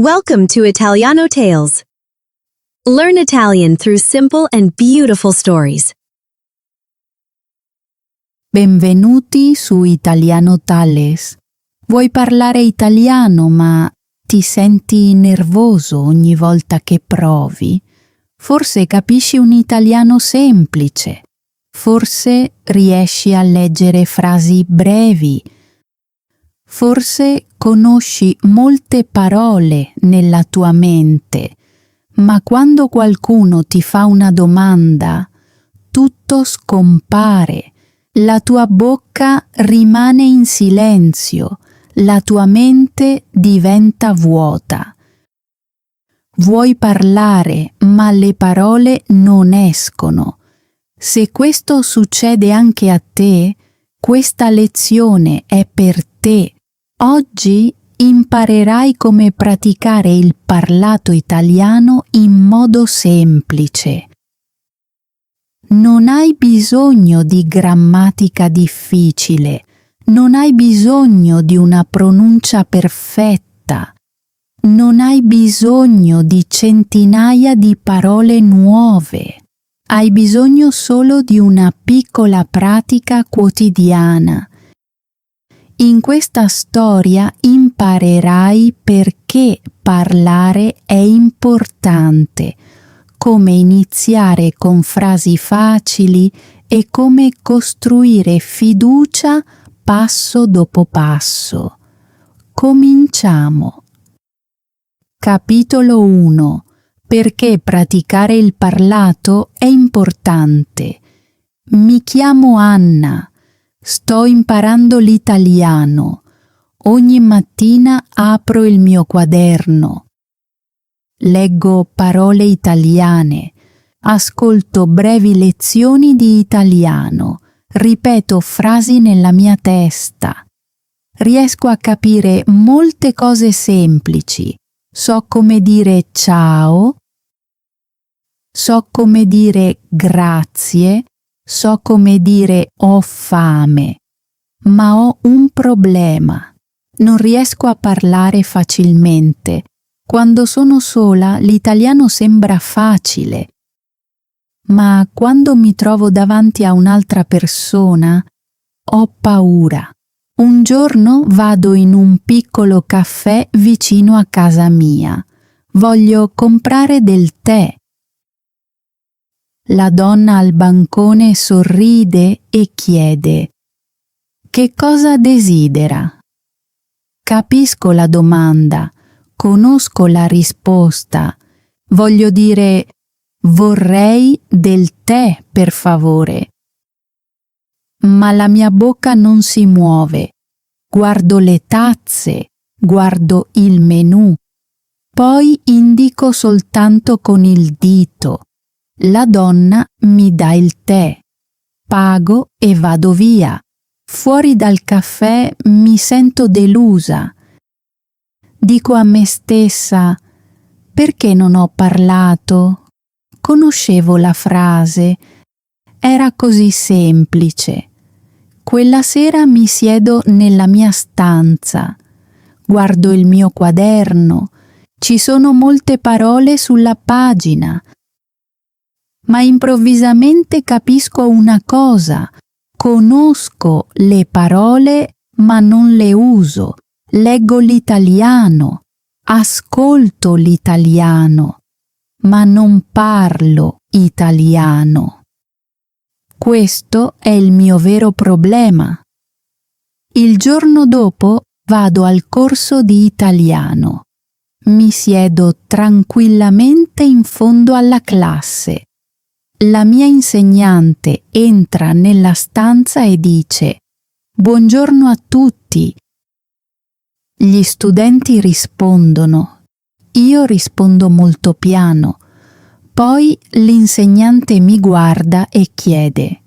Welcome to Italiano Tales. Learn Italian through simple and beautiful stories. Benvenuti su Italiano Tales. Vuoi parlare italiano ma ti senti nervoso ogni volta che provi? Forse capisci un italiano semplice. Forse riesci a leggere frasi brevi. Forse conosci molte parole nella tua mente, ma quando qualcuno ti fa una domanda, tutto scompare, la tua bocca rimane in silenzio, la tua mente diventa vuota. Vuoi parlare, ma le parole non escono. Se questo succede anche a te, questa lezione è per te. Oggi imparerai come praticare il parlato italiano in modo semplice. Non hai bisogno di grammatica difficile, non hai bisogno di una pronuncia perfetta, non hai bisogno di centinaia di parole nuove. Hai bisogno solo di una piccola pratica quotidiana. In questa storia imparerai perché parlare è importante, come iniziare con frasi facili e come costruire fiducia passo dopo passo. Cominciamo. Capitolo 1. Perché praticare il parlato è importante. Mi chiamo Anna. Sto imparando l'italiano. Ogni mattina apro il mio quaderno. Leggo parole italiane. Ascolto brevi lezioni di italiano. Ripeto frasi nella mia testa. Riesco a capire molte cose semplici. So come dire ciao. So come dire grazie. So come dire ho fame, ma ho un problema. Non riesco a parlare facilmente. Quando sono sola l'italiano sembra facile, ma quando mi trovo davanti a un'altra persona ho paura. Un giorno vado in un piccolo caffè vicino a casa mia. Voglio comprare del tè. La donna al bancone sorride e chiede: «Che cosa desidera?» Capisco la domanda, conosco la risposta. Voglio dire: «Vorrei del tè, per favore». Ma la mia bocca non si muove. Guardo le tazze, guardo il menù. Poi indico soltanto con il dito. La donna mi dà il tè, pago e vado via. Fuori dal caffè mi sento delusa. Dico a me stessa: perché non ho parlato? Conoscevo la frase, era così semplice. Quella sera mi siedo nella mia stanza, guardo il mio quaderno, ci sono molte parole sulla pagina. Ma improvvisamente capisco una cosa, conosco le parole ma non le uso, leggo l'italiano, ascolto l'italiano, ma non parlo italiano. Questo è il mio vero problema. Il giorno dopo vado al corso di italiano. Mi siedo tranquillamente in fondo alla classe. La mia insegnante entra nella stanza e dice: «Buongiorno a tutti». Gli studenti rispondono. Io rispondo molto piano. Poi l'insegnante mi guarda e chiede: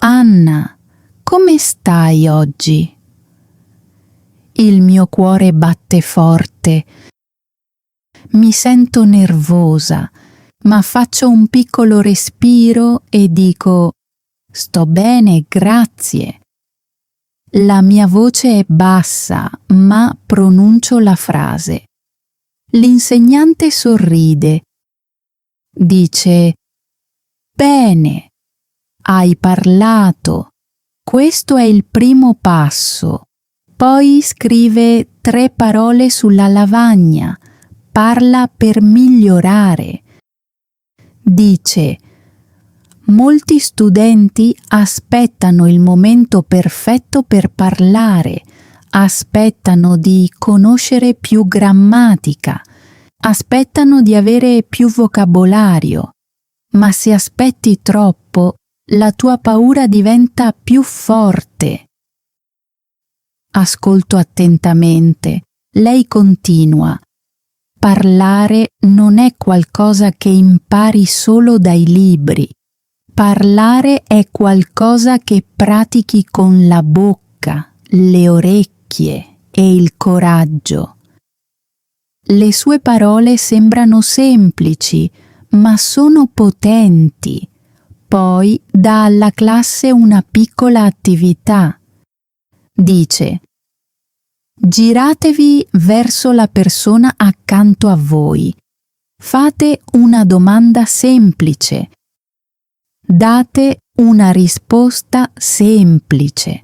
«Anna, come stai oggi?» Il mio cuore batte forte. Mi sento nervosa. Ma faccio un piccolo respiro e dico: «Sto bene, grazie». La mia voce è bassa, ma pronuncio la frase. L'insegnante sorride. Dice: Bene, hai parlato. Questo è il primo passo. Poi scrive 3 parole sulla lavagna. Parla per migliorare. Dice: molti studenti aspettano il momento perfetto per parlare, aspettano di conoscere più grammatica, aspettano di avere più vocabolario, ma se aspetti troppo, la tua paura diventa più forte. Ascolto attentamente. Lei continua: parlare non è qualcosa che impari solo dai libri. Parlare è qualcosa che pratichi con la bocca, le orecchie e il coraggio. Le sue parole sembrano semplici, ma sono potenti. Poi dà alla classe una piccola attività. Dice: giratevi verso la persona accanto a voi. Fate una domanda semplice. Date una risposta semplice.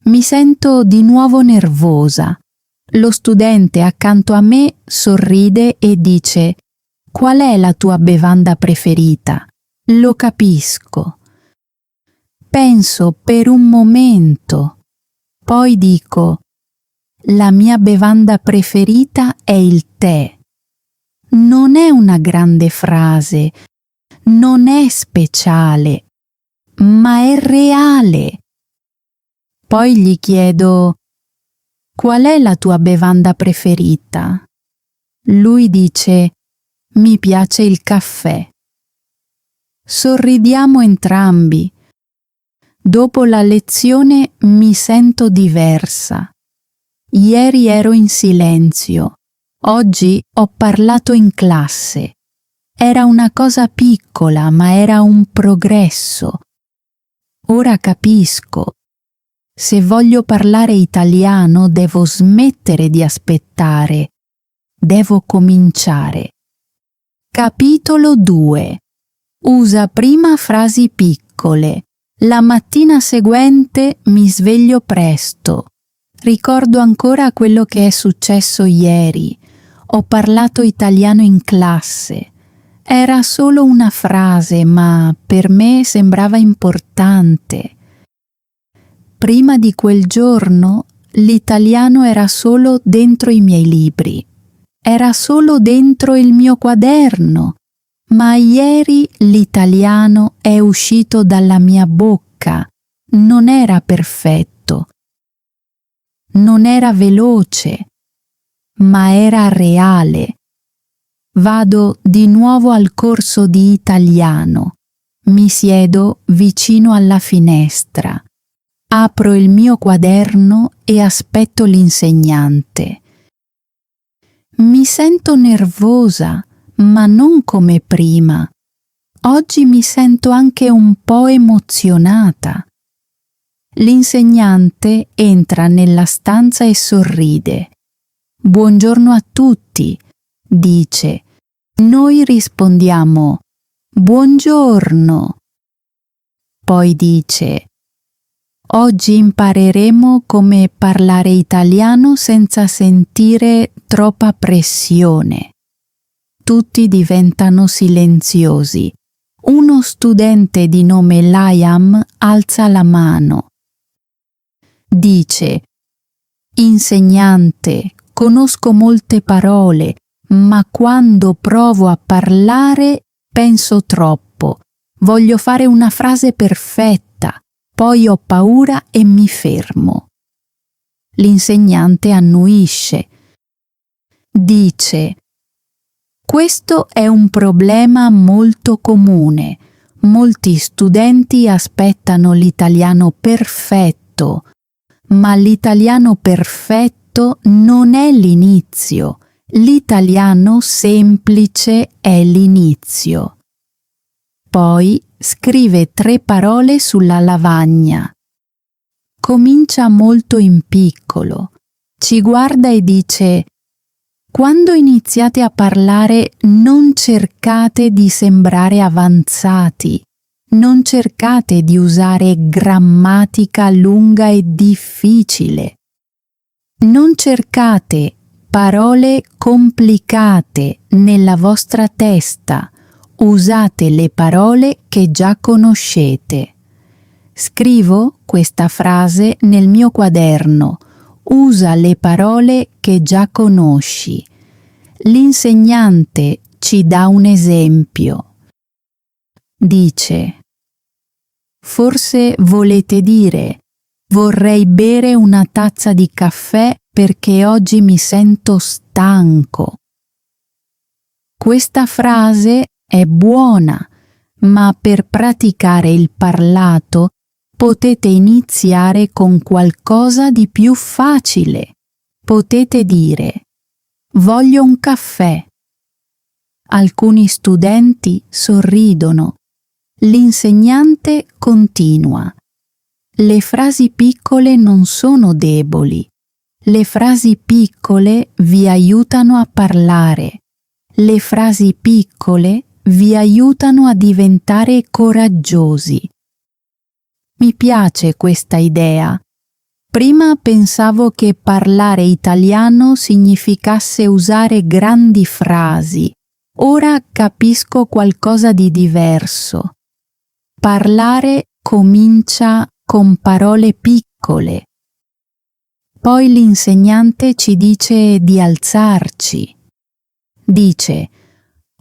Mi sento di nuovo nervosa. Lo studente accanto a me sorride e dice: qual è la tua bevanda preferita? Lo capisco. Penso per un momento. Poi dico: la mia bevanda preferita è il tè. Non è una grande frase, non è speciale, ma è reale. Poi gli chiedo: qual è la tua bevanda preferita? Lui dice: mi piace il caffè. Sorridiamo entrambi. Dopo la lezione mi sento diversa. Ieri ero in silenzio. Oggi ho parlato in classe. Era una cosa piccola, ma era un progresso. Ora capisco. Se voglio parlare italiano, devo smettere di aspettare. Devo cominciare. Capitolo 2. Usa prima frasi piccole. La mattina seguente mi sveglio presto. Ricordo ancora quello che è successo ieri. Ho parlato italiano in classe. Era solo una frase, ma per me sembrava importante. Prima di quel giorno, l'italiano era solo dentro i miei libri. Era solo dentro il mio quaderno. Ma ieri l'italiano è uscito dalla mia bocca. Non era perfetto. Non era veloce, ma era reale. Vado di nuovo al corso di italiano. Mi siedo vicino alla finestra. Apro il mio quaderno e aspetto l'insegnante. Mi sento nervosa, ma non come prima. Oggi mi sento anche un po' emozionata. L'insegnante entra nella stanza e sorride. Buongiorno a tutti, dice. Noi rispondiamo: buongiorno. Poi dice: oggi impareremo come parlare italiano senza sentire troppa pressione. Tutti diventano silenziosi. Uno studente di nome Liam alza la mano. Dice: insegnante, conosco molte parole, ma quando provo a parlare penso troppo. Voglio fare una frase perfetta, poi ho paura e mi fermo. L'insegnante annuisce. Dice: questo è un problema molto comune. Molti studenti aspettano l'italiano perfetto, ma l'italiano perfetto non è l'inizio. L'italiano semplice è l'inizio. Poi scrive 3 parole sulla lavagna. Comincia molto in piccolo. Ci guarda e dice: Quando iniziate a parlare, non cercate di sembrare avanzati, non cercate di usare grammatica lunga e difficile. Non cercate parole complicate nella vostra testa, usate le parole che già conoscete. Scrivo questa frase nel mio quaderno. Usa le parole che già conosci. L'insegnante ci dà un esempio. Dice: forse volete dire: vorrei bere una tazza di caffè perché oggi mi sento stanco. Questa frase è buona, ma per praticare il parlato potete iniziare con qualcosa di più facile. Potete dire: voglio un caffè. Alcuni studenti sorridono. L'insegnante continua: le frasi piccole non sono deboli. Le frasi piccole vi aiutano a parlare. Le frasi piccole vi aiutano a diventare coraggiosi. Mi piace questa idea. Prima pensavo che parlare italiano significasse usare grandi frasi. Ora capisco qualcosa di diverso. Parlare comincia con parole piccole. Poi l'insegnante ci dice di alzarci. Dice: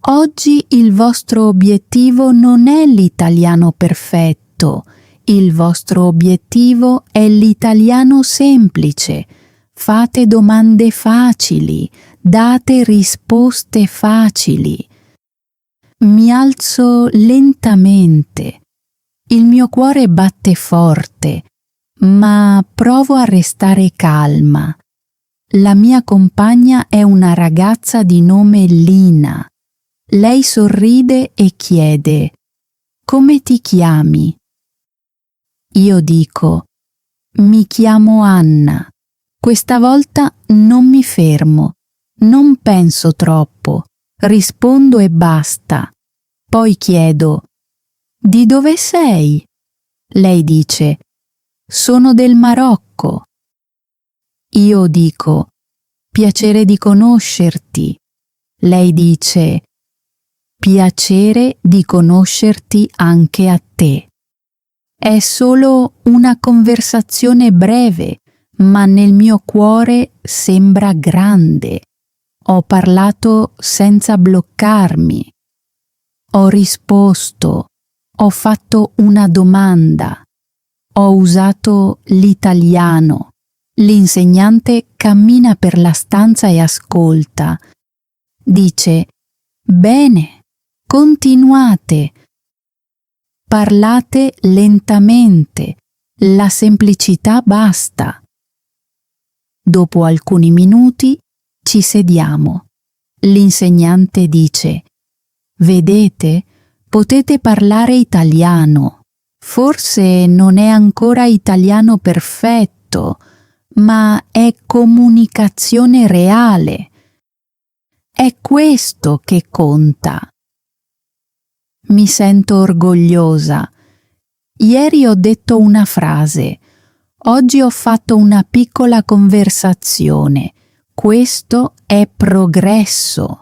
oggi il vostro obiettivo non è l'italiano perfetto. Il vostro obiettivo è l'italiano semplice. Fate domande facili, date risposte facili. Mi alzo lentamente. Il mio cuore batte forte, ma provo a restare calma. La mia compagna è una ragazza di nome Lina. Lei sorride e chiede: come ti chiami? Io dico: mi chiamo Anna. Questa volta non mi fermo, non penso troppo, rispondo e basta. Poi chiedo: di dove sei? Lei dice: sono del Marocco. Io dico: piacere di conoscerti. Lei dice: piacere di conoscerti anche a te. È solo una conversazione breve, ma nel mio cuore sembra grande. Ho parlato senza bloccarmi. Ho risposto. Ho fatto una domanda. Ho usato l'italiano. L'insegnante cammina per la stanza e ascolta. Dice: bene, continuate. Parlate lentamente, la semplicità basta. Dopo alcuni minuti ci sediamo. L'insegnante dice: vedete, potete parlare italiano. Forse non è ancora italiano perfetto, ma è comunicazione reale. È questo che conta. Mi sento orgogliosa. Ieri ho detto una frase. Oggi ho fatto una piccola conversazione. Questo è progresso.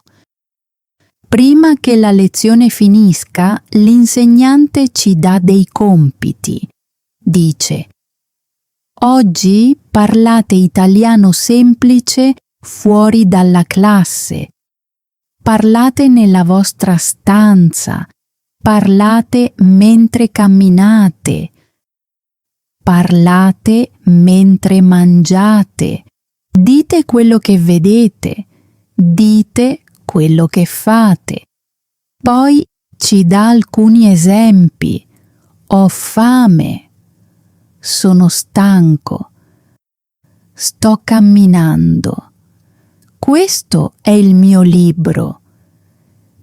Prima che la lezione finisca, l'insegnante ci dà dei compiti. Dice: oggi parlate italiano semplice fuori dalla classe. Parlate nella vostra stanza. Parlate mentre camminate. Parlate mentre mangiate. Dite quello che vedete. Dite quello che fate. Poi ci dà alcuni esempi. Ho fame. Sono stanco. Sto camminando. Questo è il mio libro.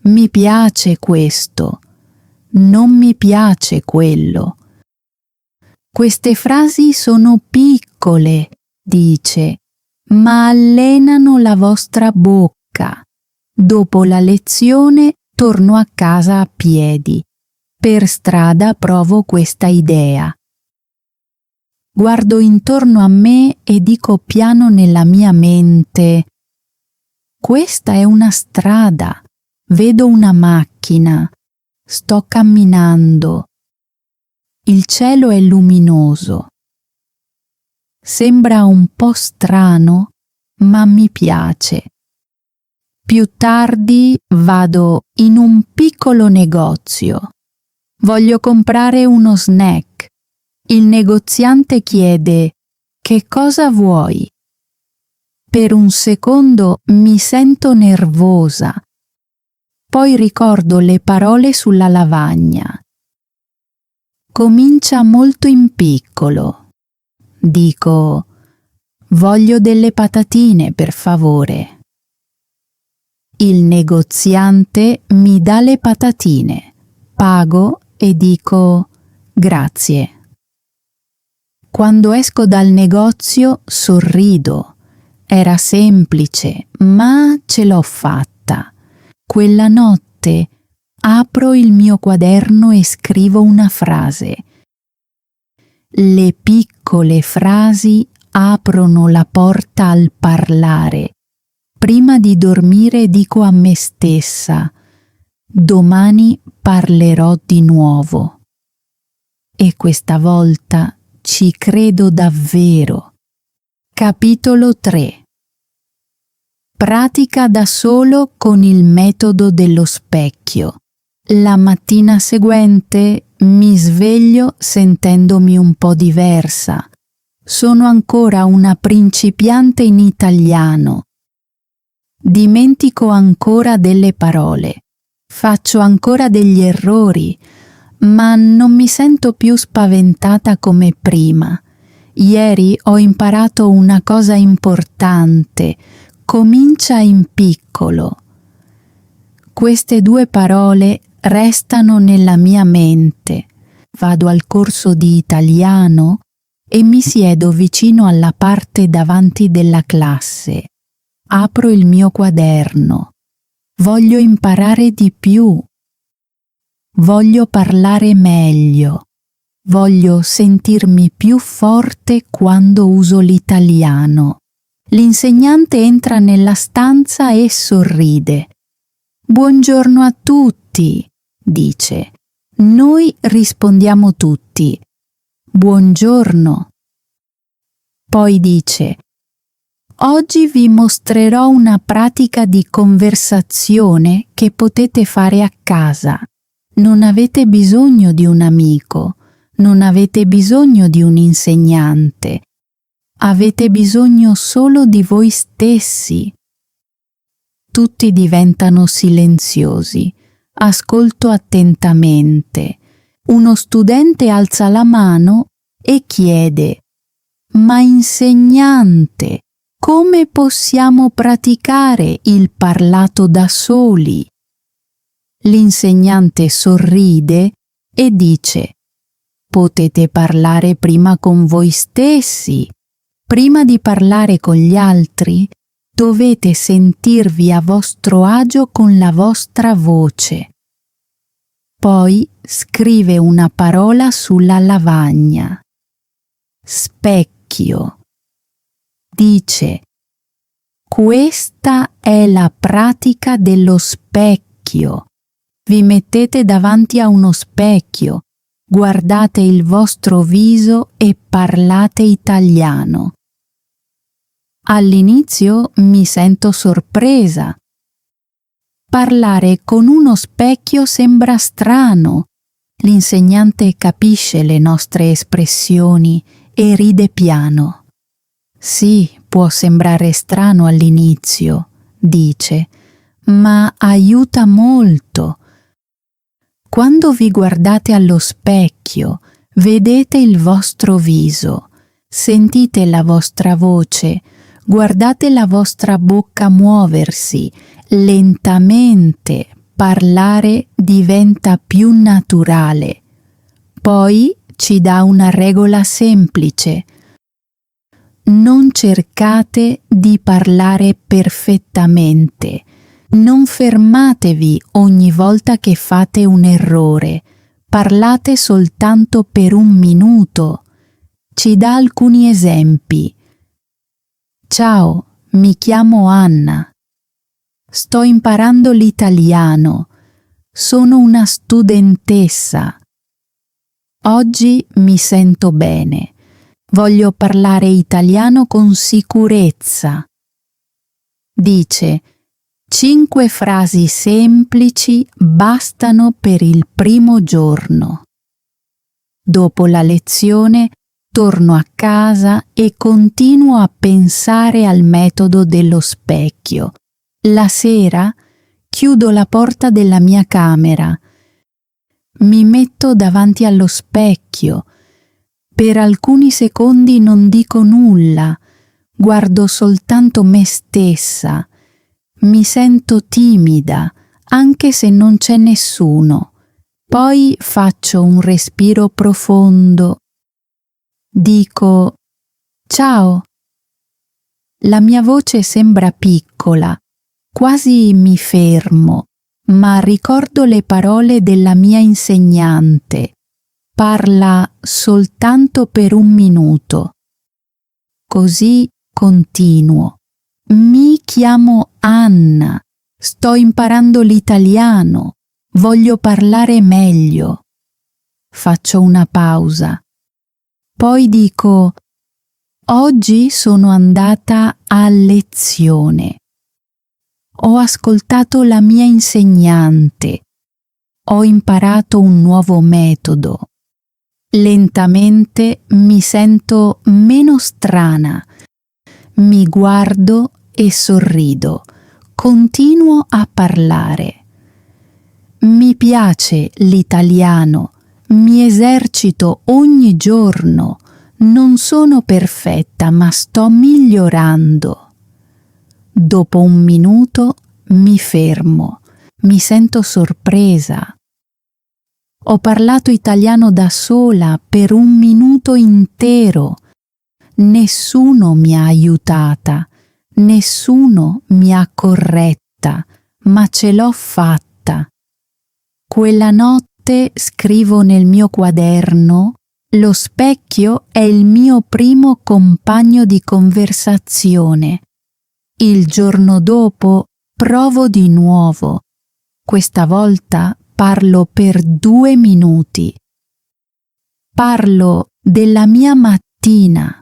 Mi piace questo. Non mi piace quello. Queste frasi sono piccole, dice, ma allenano la vostra bocca. Dopo la lezione torno a casa a piedi. Per strada provo questa idea. Guardo intorno a me e dico piano nella mia mente: questa è una strada, vedo una macchina, sto camminando. Il cielo è luminoso. Sembra un po' strano, ma mi piace. Più tardi vado in un piccolo negozio. Voglio comprare uno snack. Il negoziante chiede: che cosa vuoi? Per un secondo mi sento nervosa. Poi ricordo le parole sulla lavagna. Comincia molto in piccolo. Dico: voglio delle patatine, per favore. Il negoziante mi dà le patatine, pago e dico: grazie. Quando esco dal negozio sorrido. Era semplice, ma ce l'ho fatta. Quella notte apro il mio quaderno e scrivo una frase. Le piccole frasi aprono la porta al parlare. Prima di dormire dico a me stessa: domani parlerò di nuovo. E questa volta ci credo davvero. Capitolo 3. Pratica da solo con il metodo dello specchio. La mattina seguente mi sveglio sentendomi un po' diversa. Sono ancora una principiante in italiano. Dimentico ancora delle parole. Faccio ancora degli errori, ma non mi sento più spaventata come prima. Ieri ho imparato una cosa importante. Comincia in piccolo. Queste 2 parole restano nella mia mente. Vado al corso di italiano e mi siedo vicino alla parte davanti della classe. Apro il mio quaderno. Voglio imparare di più. Voglio parlare meglio. Voglio sentirmi più forte quando uso l'italiano. L'insegnante entra nella stanza e sorride. Buongiorno a tutti, dice. Noi rispondiamo tutti: buongiorno. Poi dice: oggi vi mostrerò una pratica di conversazione che potete fare a casa. Non avete bisogno di un amico, non avete bisogno di un insegnante. Avete bisogno solo di voi stessi. Tutti diventano silenziosi. Ascolto attentamente. Uno studente alza la mano e chiede: ma insegnante, come possiamo praticare il parlato da soli? L'insegnante sorride e dice: potete parlare prima con voi stessi. Prima di parlare con gli altri, dovete sentirvi a vostro agio con la vostra voce. Poi scrive una parola sulla lavagna. Specchio. Dice: questa è la pratica dello specchio. Vi mettete davanti a uno specchio, guardate il vostro viso e parlate italiano. All'inizio mi sento sorpresa. Parlare con uno specchio sembra strano. L'insegnante capisce le nostre espressioni e ride piano. Sì, può sembrare strano all'inizio, dice, ma aiuta molto. Quando vi guardate allo specchio, vedete il vostro viso, sentite la vostra voce, guardate la vostra bocca muoversi, lentamente parlare diventa più naturale. Poi ci dà una regola semplice. non cercate di parlare perfettamente. Non fermatevi ogni volta che fate un errore. Parlate soltanto per un minuto. Ci dà alcuni esempi. Ciao, mi chiamo Anna. Sto imparando l'italiano. Sono una studentessa. Oggi mi sento bene. Voglio parlare italiano con sicurezza. Dice: 5 frasi semplici bastano per il primo giorno. Dopo la lezione torno a casa e continuo a pensare al metodo dello specchio. La sera chiudo la porta della mia camera. Mi metto davanti allo specchio. Per alcuni secondi non dico nulla, guardo soltanto me stessa. Mi sento timida, anche se non c'è nessuno. Poi faccio un respiro profondo. Dico: ciao. La mia voce sembra piccola, quasi mi fermo, ma ricordo le parole della mia insegnante. Parla soltanto per un minuto. Così continuo. Mi chiamo Anna, sto imparando l'italiano, voglio parlare meglio. Faccio una pausa. Poi dico: oggi sono andata a lezione. Ho ascoltato la mia insegnante. Ho imparato un nuovo metodo. Lentamente mi sento meno strana. Mi guardo e sorrido. Continuo a parlare. Mi piace l'italiano. Mi esercito ogni giorno. Non sono perfetta, ma sto migliorando. Dopo un minuto mi fermo. Mi sento sorpresa. Ho parlato italiano da sola per un minuto intero. Nessuno mi ha aiutata, nessuno mi ha corretta, ma ce l'ho fatta. Quella notte scrivo nel mio quaderno: lo specchio è il mio primo compagno di conversazione. Il giorno dopo provo di nuovo. Questa volta parlo per 2 minuti. Parlo della mia mattina.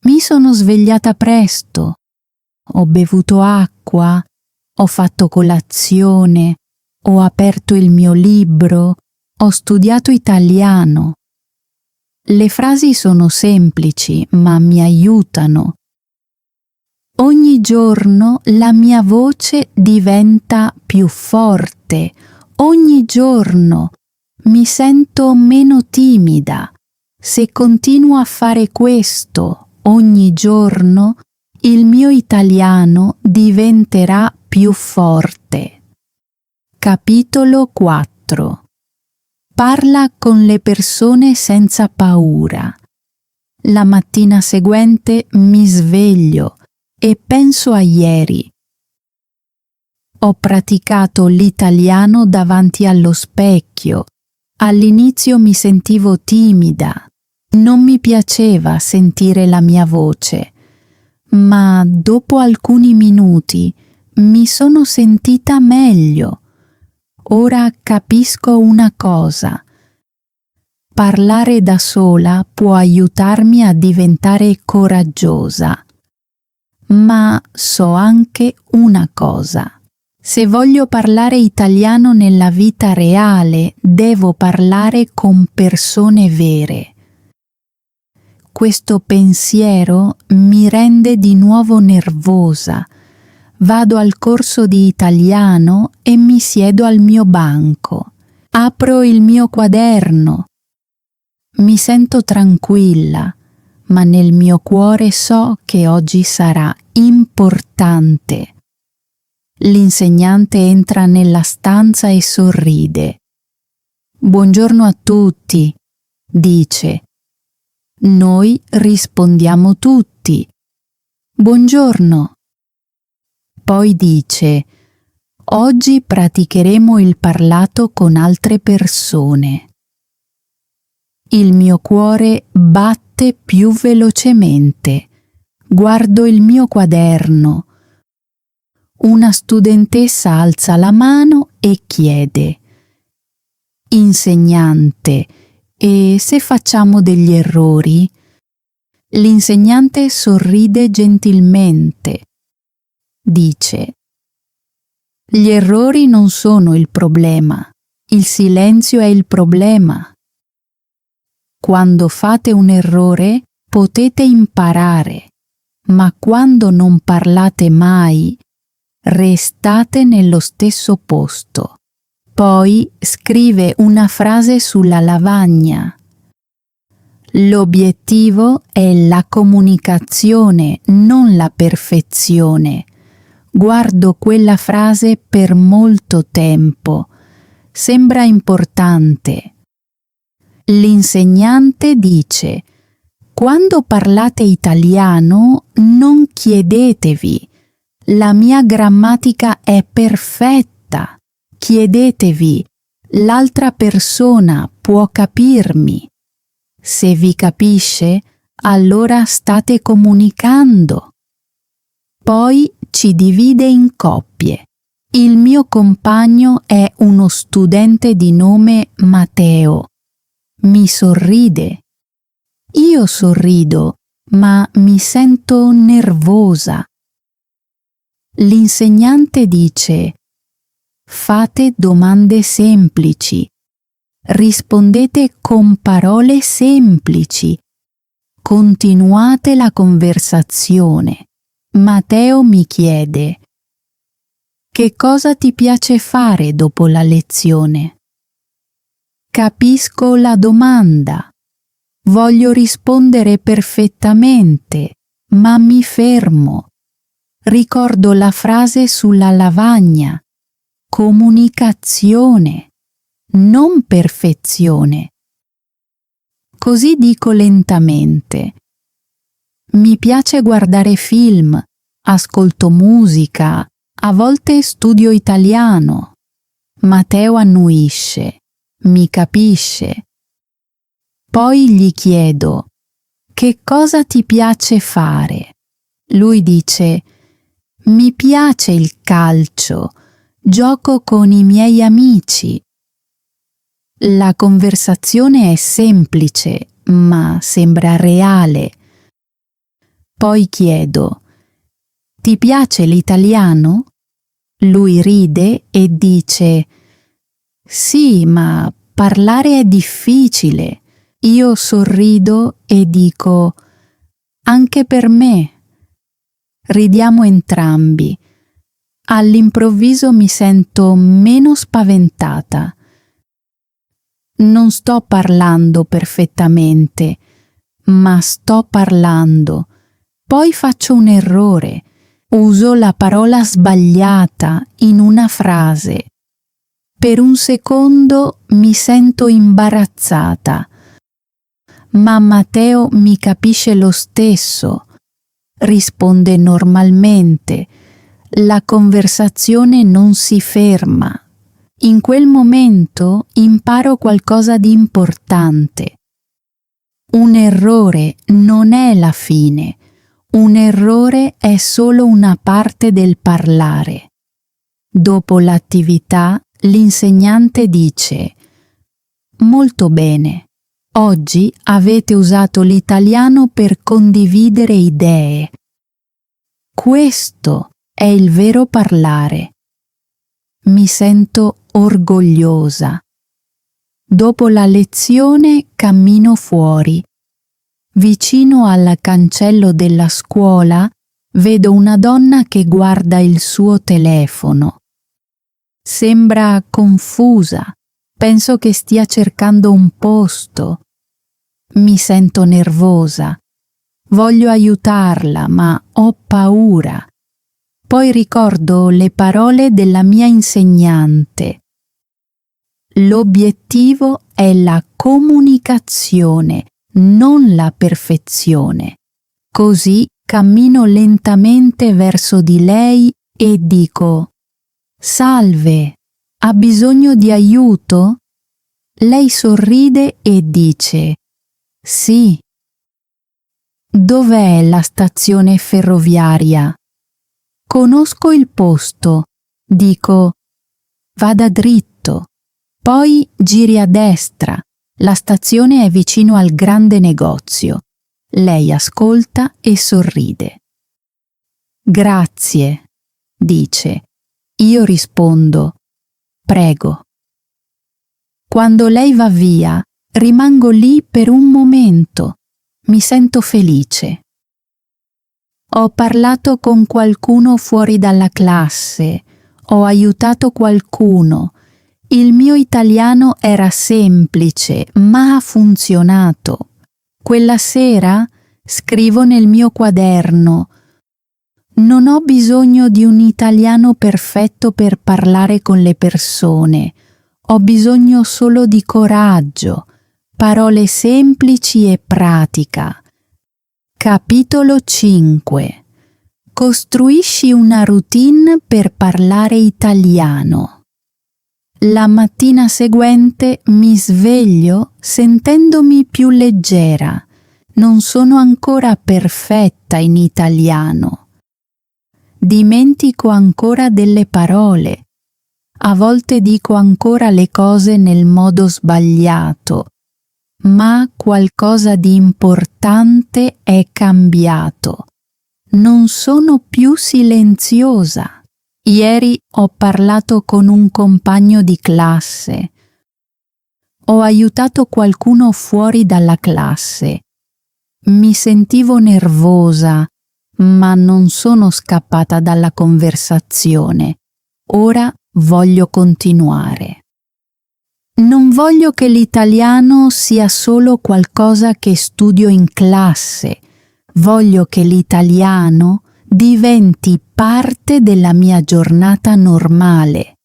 Mi sono svegliata presto. Ho bevuto acqua, ho fatto colazione, ho aperto il mio libro, ho studiato italiano. Le frasi sono semplici, ma mi aiutano. Ogni giorno la mia voce diventa più forte. Ogni giorno mi sento meno timida. Se continuo a fare questo ogni giorno, il mio italiano diventerà più forte. Capitolo 4. Parla con le persone senza paura. La mattina seguente mi sveglio e penso a ieri. Ho praticato l'italiano davanti allo specchio. All'inizio mi sentivo timida. Non mi piaceva sentire la mia voce, ma dopo alcuni minuti mi sono sentita meglio. Ora capisco una cosa. Parlare da sola può aiutarmi a diventare coraggiosa. Ma so anche una cosa. Se voglio parlare italiano nella vita reale, devo parlare con persone vere. Questo pensiero mi rende di nuovo nervosa. Vado al corso di italiano e mi siedo al mio banco. Apro il mio quaderno. Mi sento tranquilla, ma nel mio cuore so che oggi sarà importante. L'insegnante entra nella stanza e sorride. Buongiorno a tutti, dice. Noi rispondiamo tutti. buongiorno. Poi dice: oggi praticheremo il parlato con altre persone. Il mio cuore batte più velocemente. Guardo il mio quaderno. Una studentessa alza la mano e chiede: insegnante, e se facciamo degli errori? L'insegnante sorride gentilmente. Dice: gli errori non sono il problema, il silenzio è il problema. Quando fate un errore potete imparare, ma quando non parlate mai, restate nello stesso posto. Poi scrive una frase sulla lavagna. L'obiettivo è la comunicazione, non la perfezione. Guardo quella frase per molto tempo. Sembra importante. L'insegnante dice: quando parlate italiano non chiedetevi: la mia grammatica è perfetta. Chiedetevi: l'altra persona può capirmi. Se vi capisce, allora state comunicando. Poi ci divide in coppie. Il mio compagno è uno studente di nome Matteo. Mi sorride. Io sorrido, ma mi sento nervosa. L'insegnante dice: fate domande semplici. Rispondete con parole semplici. Continuate la conversazione. Matteo mi chiede: che cosa ti piace fare dopo la lezione? Capisco la domanda. Voglio rispondere perfettamente, ma mi fermo. Ricordo la frase sulla lavagna. Comunicazione, non perfezione. Così dico lentamente: mi piace guardare film, ascolto musica, a volte studio italiano. Matteo annuisce, mi capisce. Poi gli chiedo: che cosa ti piace fare? Lui dice: mi piace il calcio, gioco con i miei amici. La conversazione è semplice, ma sembra reale. Poi chiedo: ti piace l'italiano? Lui ride e dice: sì, ma parlare è difficile. Io sorrido e dico: anche per me. Ridiamo entrambi. All'improvviso mi sento meno spaventata. Non sto parlando perfettamente, ma sto parlando. Poi faccio un errore. Uso la parola sbagliata in una frase. Per un secondo mi sento imbarazzata. Ma Matteo mi capisce lo stesso. Risponde normalmente. La conversazione non si ferma. In quel momento imparo qualcosa di importante. Un errore non è la fine. Un errore è solo una parte del parlare. Dopo l'attività, l'insegnante dice: molto bene. Oggi avete usato l'italiano per condividere idee. Questo è il vero parlare. Mi sento orgogliosa. Dopo la lezione cammino fuori. Vicino al cancello della scuola vedo una donna che guarda il suo telefono. Sembra confusa. Penso che stia cercando un posto. Mi sento nervosa. Voglio aiutarla, ma ho paura. Poi ricordo le parole della mia insegnante. L'obiettivo è la comunicazione, non la perfezione. Così Cammino lentamente verso di lei e dico: «Salve, ha bisogno di aiuto?» Lei sorride e dice: «Sì». «Dov'è la stazione ferroviaria?» «Conosco il posto». Dico: «Vada dritto, poi giri a destra, la stazione è vicino al grande negozio». Lei ascolta e sorride. «Grazie», dice. Io rispondo: «Prego». Quando lei va via, rimango lì per un momento. Mi sento felice. Ho parlato con qualcuno fuori dalla classe, ho aiutato qualcuno. Il mio italiano era semplice, ma ha funzionato. Quella sera scrivo nel mio quaderno: «Non ho bisogno di un italiano perfetto per parlare con le persone. Ho bisogno solo di coraggio, parole semplici e pratica». Capitolo 5. Costruisci una routine per parlare italiano. La mattina seguente mi sveglio sentendomi più leggera. Non sono ancora perfetta in italiano. Dimentico ancora delle parole. A volte dico ancora le cose nel modo sbagliato, ma qualcosa di importante è cambiato. Non sono più silenziosa. Ieri ho parlato con un compagno di classe. Ho aiutato qualcuno fuori dalla classe. Mi sentivo nervosa, ma non sono scappata dalla conversazione. Ora voglio continuare. Non voglio che l'italiano sia solo qualcosa che studio in classe. Voglio che l'italiano diventi parte della mia giornata normale.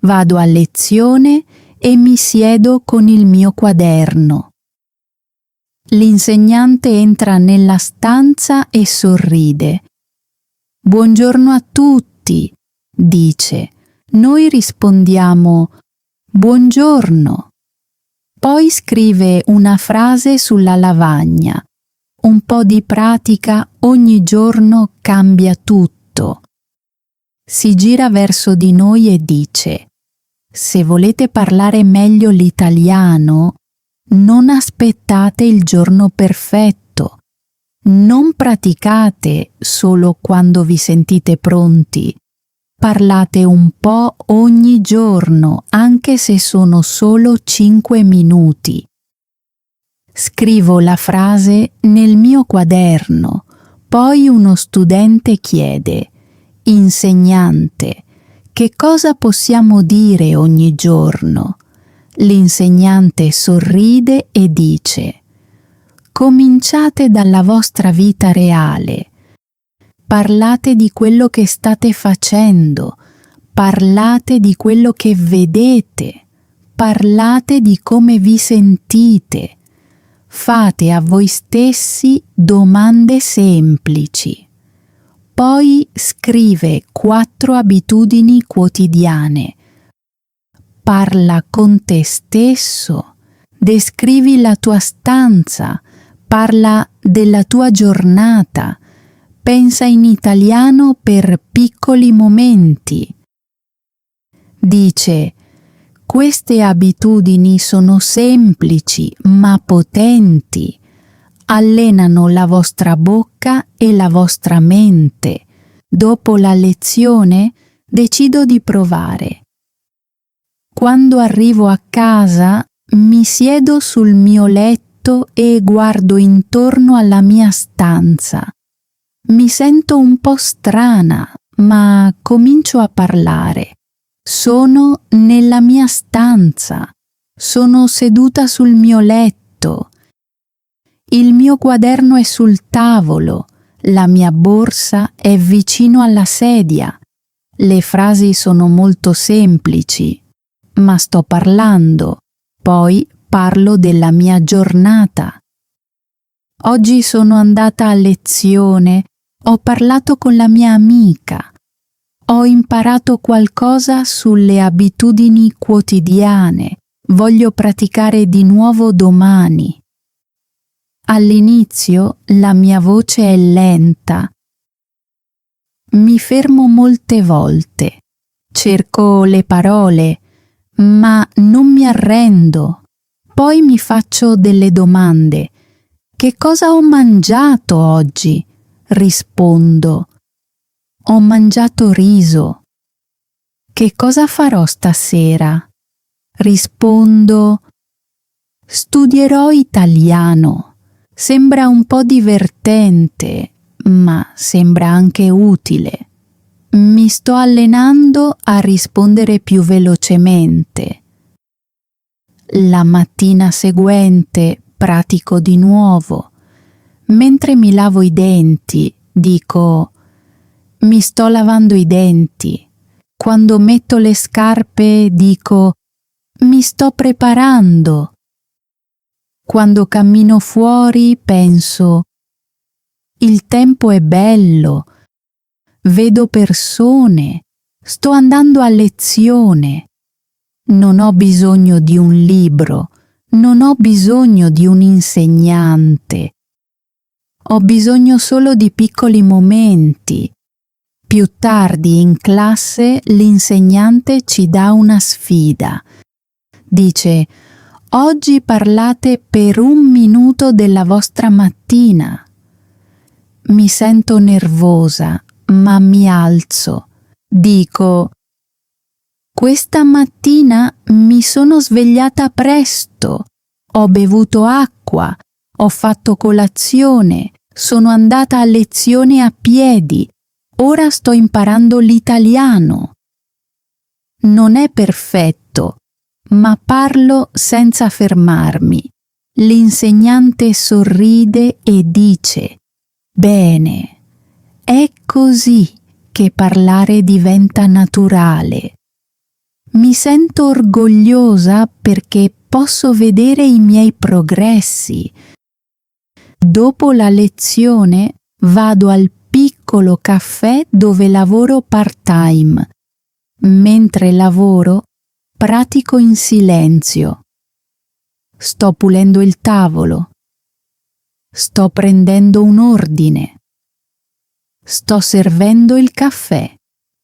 Vado a lezione e mi siedo con il mio quaderno. L'insegnante entra nella stanza e sorride. «Buongiorno a tutti», dice. Noi rispondiamo: «Buongiorno». Poi scrive una frase sulla lavagna. Un po' di pratica ogni giorno cambia tutto. Si gira verso di noi e dice: «Se volete parlare meglio l'italiano, non aspettate il giorno perfetto. Non praticate solo quando vi sentite pronti. Parlate un po' ogni giorno, anche se sono solo 5 minuti». Scrivo la frase nel mio quaderno. Poi uno studente chiede: «Insegnante, che cosa possiamo dire ogni giorno?» L'insegnante sorride e dice: «Cominciate dalla vostra vita reale. Parlate di quello che state facendo, parlate di quello che vedete, parlate di come vi sentite. Fate a voi stessi domande semplici». Poi scrive 4 abitudini quotidiane. Parla con te stesso, descrivi la tua stanza, parla della tua giornata, pensa in italiano per piccoli momenti. Dice: «Queste abitudini sono semplici ma potenti. Allenano la vostra bocca e la vostra mente. Dopo la lezione decido di provare. Quando arrivo a casa mi siedo sul mio letto e guardo intorno alla mia stanza. Mi sento un po' strana, ma comincio a parlare. Sono nella mia stanza. Sono seduta sul mio letto. Il mio quaderno è sul tavolo. La mia borsa è vicino alla sedia. Le frasi sono molto semplici, ma sto parlando. Poi parlo della mia giornata. Oggi sono andata a lezione, ho parlato con la mia amica, ho imparato qualcosa sulle abitudini quotidiane, voglio praticare di nuovo domani. All'inizio la mia voce è lenta. Mi fermo molte volte, cerco le parole, ma non mi arrendo. Poi mi faccio delle domande. Che cosa ho mangiato oggi? Rispondo. Ho mangiato riso. Che cosa farò stasera? Rispondo. Studierò italiano. Sembra un po' divertente, ma sembra anche utile. Mi sto allenando a rispondere più velocemente. La mattina seguente pratico di nuovo. Mentre mi lavo i denti, dico: mi sto lavando i denti. Quando metto le scarpe, dico: mi sto preparando. Quando cammino fuori, penso: il tempo è bello, vedo persone, sto andando a lezione. Non ho bisogno di un libro, non ho bisogno di un insegnante. Ho bisogno solo di piccoli momenti. Più tardi in classe l'insegnante ci dà una sfida. Dice: oggi parlate per 1 minuto della vostra mattina. Mi sento nervosa, ma mi alzo. Dico: questa mattina mi sono svegliata presto, ho bevuto acqua, ho fatto colazione, sono andata a lezione a piedi, ora sto imparando l'italiano. Non è perfetto, ma parlo senza fermarmi. L'insegnante sorride e dice: bene, è così che parlare diventa naturale. Mi sento orgogliosa perché posso vedere i miei progressi. Dopo la lezione vado al piccolo caffè dove lavoro part-time. Mentre lavoro, pratico in silenzio. Sto pulendo il tavolo. Sto prendendo un ordine. Sto servendo il caffè.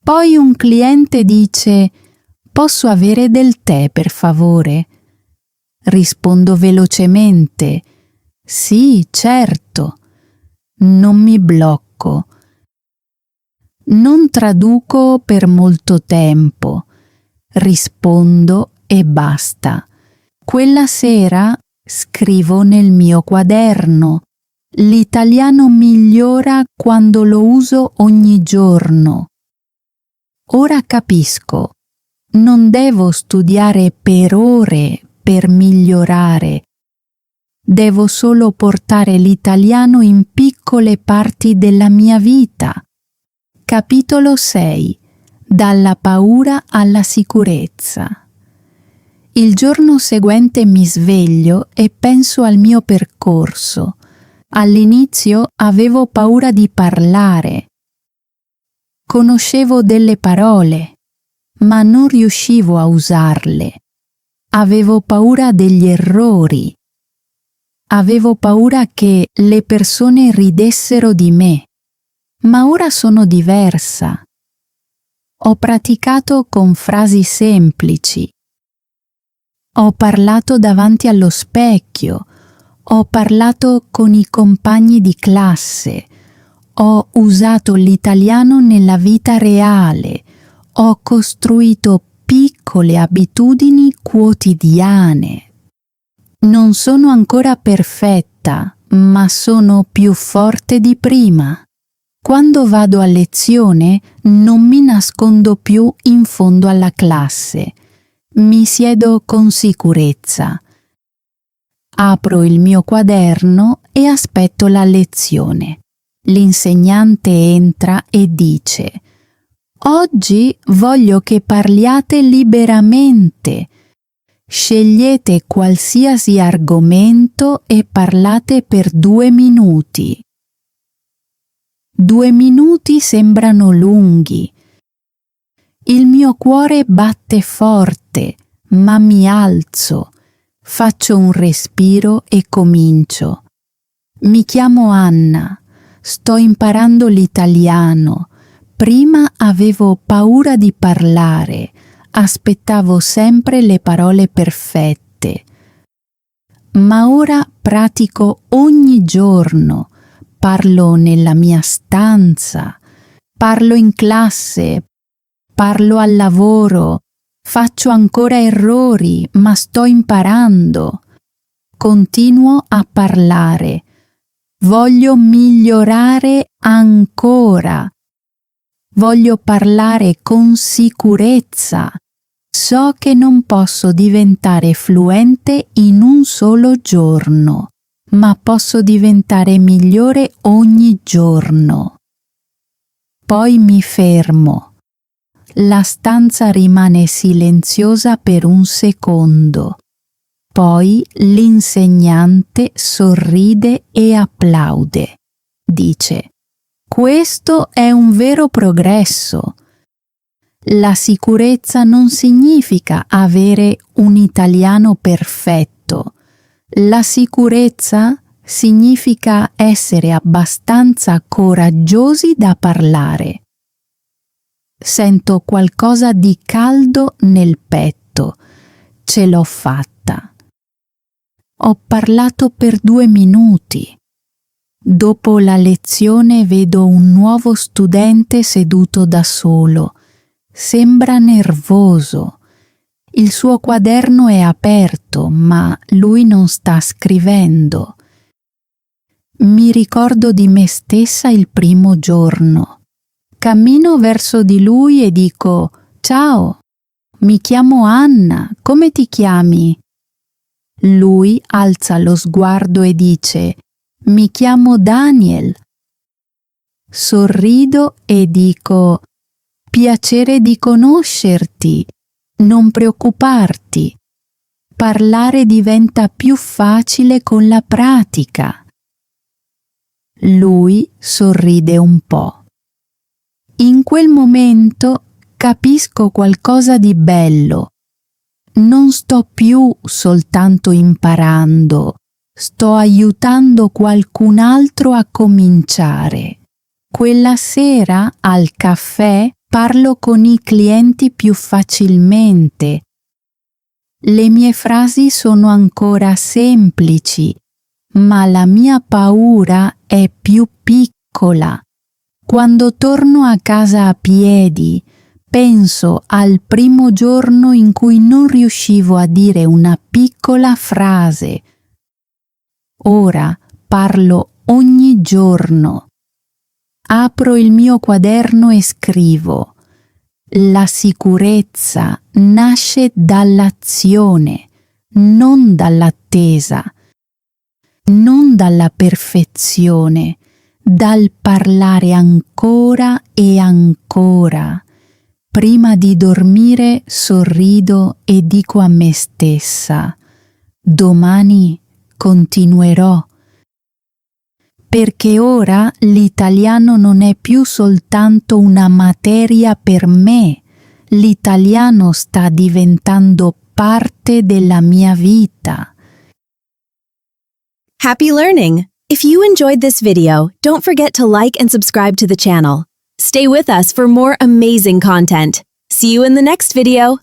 Poi un cliente dice: posso avere del tè, per favore? Rispondo velocemente: sì, certo. Non mi blocco. Non traduco per molto tempo. Rispondo e basta. Quella sera scrivo nel mio quaderno: l'italiano migliora quando lo uso ogni giorno. Ora capisco. Non devo studiare per ore per migliorare. Devo solo portare l'italiano in piccole parti della mia vita. Capitolo 6. Dalla paura alla sicurezza. Il giorno seguente mi sveglio e penso al mio percorso. All'inizio avevo paura di parlare. Conoscevo delle parole, ma non riuscivo a usarle. Avevo paura degli errori. Avevo paura che le persone ridessero di me. Ma ora sono diversa. Ho praticato con frasi semplici. Ho parlato davanti allo specchio. Ho parlato con i compagni di classe. Ho usato l'italiano nella vita reale. Ho costruito piccole abitudini quotidiane. Non sono ancora perfetta, ma sono più forte di prima. Quando vado a lezione non mi nascondo più in fondo alla classe. Mi siedo con sicurezza. Apro il mio quaderno e aspetto la lezione. L'insegnante entra e dice: oggi voglio che parliate liberamente. Scegliete qualsiasi argomento e parlate per 2 minuti. 2 minuti sembrano lunghi. Il mio cuore batte forte, ma mi alzo, faccio un respiro e comincio. Mi chiamo Anna, sto imparando l'italiano. Prima avevo paura di parlare, aspettavo sempre le parole perfette. Ma ora pratico ogni giorno, parlo nella mia stanza, parlo in classe, parlo al lavoro, faccio ancora errori, ma sto imparando. Continuo a parlare. Voglio migliorare ancora. Voglio parlare con sicurezza. So che non posso diventare fluente in un solo giorno, ma posso diventare migliore ogni giorno. Poi mi fermo. La stanza rimane silenziosa per un secondo. Poi l'insegnante sorride e applaude. Dice: questo è un vero progresso. La sicurezza non significa avere un italiano perfetto. La sicurezza significa essere abbastanza coraggiosi da parlare. Sento qualcosa di caldo nel petto. Ce l'ho fatta. Ho parlato per 2 minuti. Dopo la lezione vedo un nuovo studente seduto da solo. Sembra nervoso. Il suo quaderno è aperto, ma lui non sta scrivendo. Mi ricordo di me stessa il primo giorno. Cammino verso di lui e dico: ciao, mi chiamo Anna, come ti chiami? Lui alza lo sguardo e dice: mi chiamo Daniel. Sorrido e dico: piacere di conoscerti, non preoccuparti. Parlare diventa più facile con la pratica. Lui sorride un po'. In quel momento capisco qualcosa di bello. Non sto più soltanto imparando, sto aiutando qualcun altro a cominciare. Quella sera al caffè parlo con i clienti più facilmente. Le mie frasi sono ancora semplici, ma la mia paura è più piccola. Quando torno a casa a piedi, penso al primo giorno in cui non riuscivo a dire una piccola frase. Ora parlo ogni giorno. Apro il mio quaderno e scrivo: la sicurezza nasce dall'azione, non dall'attesa, non dalla perfezione, dal parlare ancora e ancora. Prima di dormire sorrido e dico a me stessa: domani continuerò. Perché ora l'italiano non è più soltanto una materia per me, l'italiano sta diventando parte della mia vita. Happy learning! If you enjoyed this video, don't forget to like and subscribe to the channel. Stay with us for more amazing content. See you in the next video.